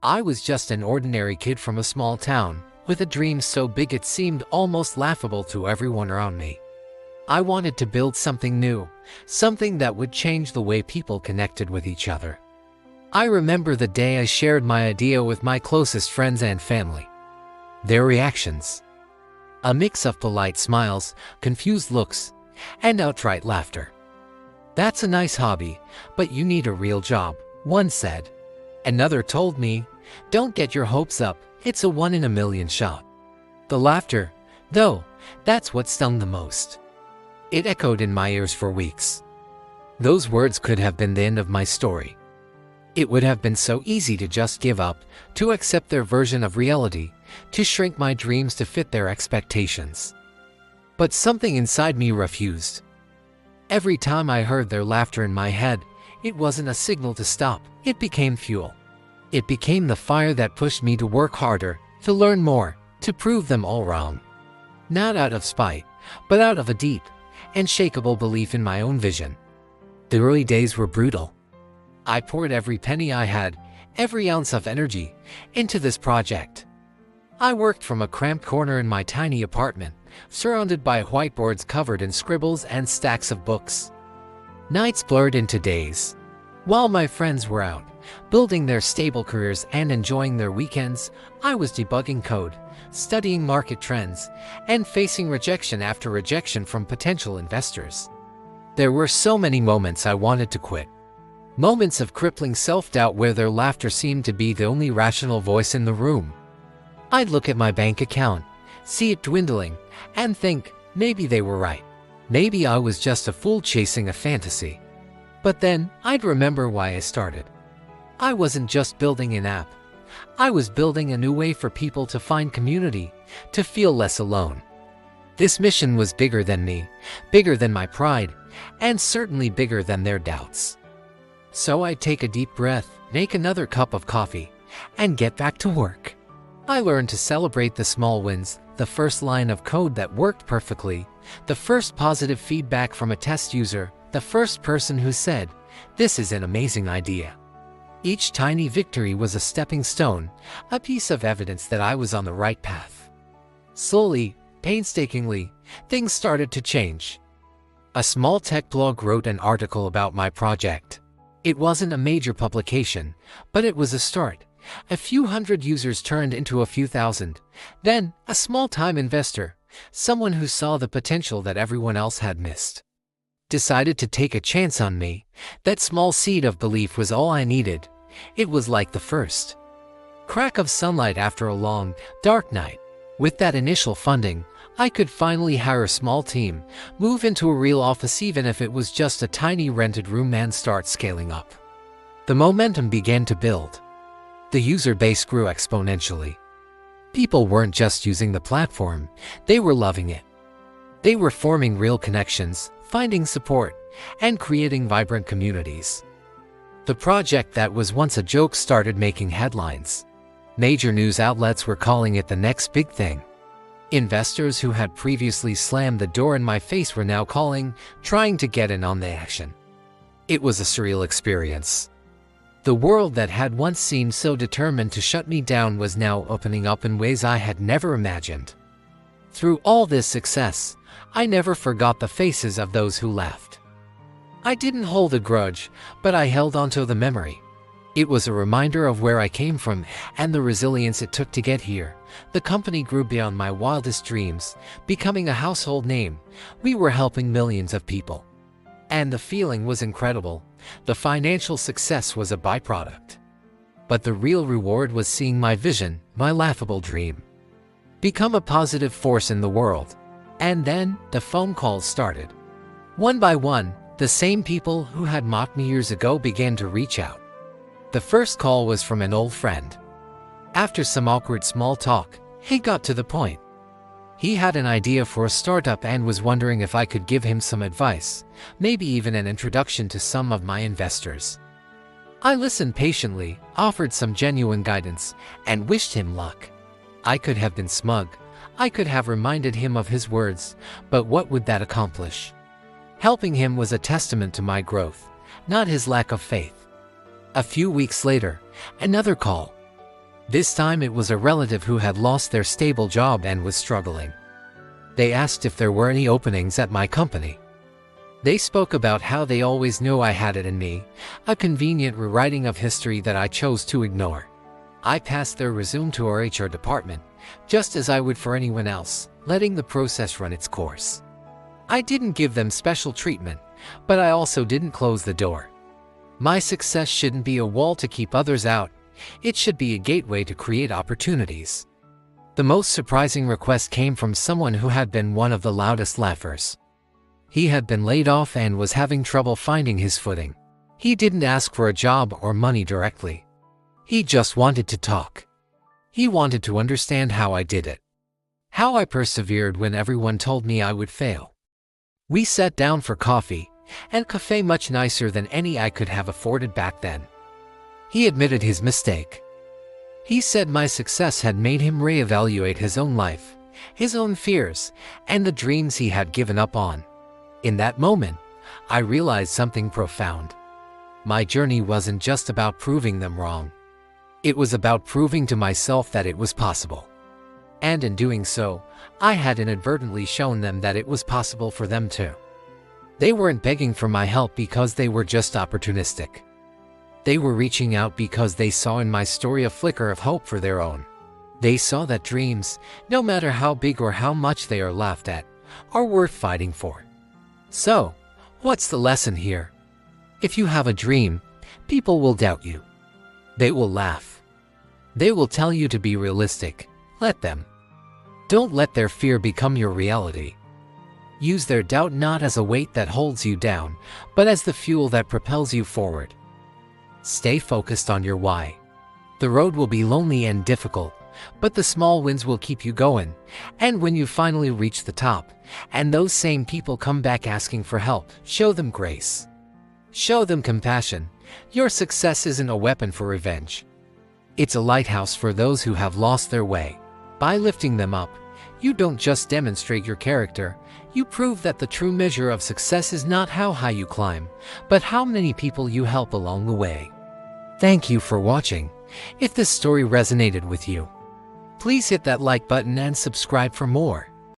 I was just an ordinary kid from a small town, with a dream so big it seemed almost laughable to everyone around me. I wanted to build something new, something that would change the way people connected with each other. I remember the day I shared my idea with my closest friends and family. Their reactions: a mix of polite smiles, confused looks, and outright laughter. "That's a nice hobby, but you need a real job," one said. Another told me, "Don't get your hopes up, it's a 1 in a million shot." The laughter, though, that's what stung the most. It echoed in my ears for weeks. Those words could have been the end of my story. It would have been so easy to just give up, to accept their version of reality, to shrink my dreams to fit their expectations. But something inside me refused. Every time I heard their laughter in my head, it wasn't a signal to stop, it became fuel. It became the fire that pushed me to work harder, to learn more, to prove them all wrong. Not out of spite, but out of a deep, unshakable belief in my own vision. The early days were brutal. I poured every penny I had, every ounce of energy, into this project. I worked from a cramped corner in my tiny apartment, surrounded by whiteboards covered in scribbles and stacks of books. Nights blurred into days. While my friends were out, building their stable careers and enjoying their weekends, I was debugging code, studying market trends, and facing rejection after rejection from potential investors. There were so many moments I wanted to quit. Moments of crippling self-doubt where their laughter seemed to be the only rational voice in the room. I'd look at my bank account, see it dwindling, and think, maybe they were right. Maybe I was just a fool chasing a fantasy. But then, I'd remember why I started. I wasn't just building an app. I was building a new way for people to find community, to feel less alone. This mission was bigger than me, bigger than my pride, and certainly bigger than their doubts. So I'd take a deep breath, make another cup of coffee, and get back to work. I learned to celebrate the small wins, the first line of code that worked perfectly, the first positive feedback from a test user, the first person who said, "This is an amazing idea." Each tiny victory was a stepping stone, a piece of evidence that I was on the right path. Slowly, painstakingly, things started to change. A small tech blog wrote an article about my project. It wasn't a major publication, but it was a start. A few hundred users turned into a few thousand. Then, a small-time investor, someone who saw the potential that everyone else had missed, decided to take a chance on me. That small seed of belief was all I needed. It was like the first crack of sunlight after a long, dark night. With that initial funding, I could finally hire a small team, move into a real office even if it was just a tiny rented room, and start scaling up. The momentum began to build. The user base grew exponentially. People weren't just using the platform, they were loving it. They were forming real connections, finding support, and creating vibrant communities. The project that was once a joke started making headlines. Major news outlets were calling it the next big thing. Investors who had previously slammed the door in my face were now calling, trying to get in on the action. It was a surreal experience. The world that had once seemed so determined to shut me down was now opening up in ways I had never imagined. Through all this success, I never forgot the faces of those who laughed. I didn't hold a grudge, but I held onto the memory. It was a reminder of where I came from and the resilience it took to get here. The company grew beyond my wildest dreams, becoming a household name. We were helping millions of people. And the feeling was incredible. The financial success was a byproduct. But the real reward was seeing my vision, my laughable dream, become a positive force in the world. And then, the phone calls started. One by one, the same people who had mocked me years ago began to reach out. The first call was from an old friend. After some awkward small talk, he got to the point. He had an idea for a startup and was wondering if I could give him some advice, maybe even an introduction to some of my investors. I listened patiently, offered some genuine guidance, and wished him luck. I could have been smug. I could have reminded him of his words, but what would that accomplish? Helping him was a testament to my growth, not his lack of faith. A few weeks later, another call. This time it was a relative who had lost their stable job and was struggling. They asked if there were any openings at my company. They spoke about how they always knew I had it in me, a convenient rewriting of history that I chose to ignore. I passed their resume to our HR department, just as I would for anyone else, letting the process run its course. I didn't give them special treatment, but I also didn't close the door. My success shouldn't be a wall to keep others out. It should be a gateway to create opportunities. The most surprising request came from someone who had been one of the loudest laughers. He had been laid off and was having trouble finding his footing. He didn't ask for a job or money directly. He just wanted to talk. He wanted to understand how I did it. How I persevered when everyone told me I would fail. We sat down for coffee, and cafe much nicer than any I could have afforded back then. He admitted his mistake. He said my success had made him reevaluate his own life, his own fears, and the dreams he had given up on. In that moment, I realized something profound. My journey wasn't just about proving them wrong. It was about proving to myself that it was possible. And in doing so, I had inadvertently shown them that it was possible for them too. They weren't begging for my help because they were just opportunistic. They were reaching out because they saw in my story a flicker of hope for their own. They saw that dreams, no matter how big or how much they are laughed at, are worth fighting for. So, what's the lesson here? If you have a dream, people will doubt you. They will laugh. They will tell you to be realistic. Let them. Don't let their fear become your reality. Use their doubt not as a weight that holds you down, but as the fuel that propels you forward. Stay focused on your why. The road will be lonely and difficult, but the small wins will keep you going. And when you finally reach the top, and those same people come back asking for help, show them grace. Show them compassion. Your success isn't a weapon for revenge. It's a lighthouse for those who have lost their way. By lifting them up, you don't just demonstrate your character, you prove that the true measure of success is not how high you climb, but how many people you help along the way. Thank you for watching. If this story resonated with you, please hit that like button and subscribe for more.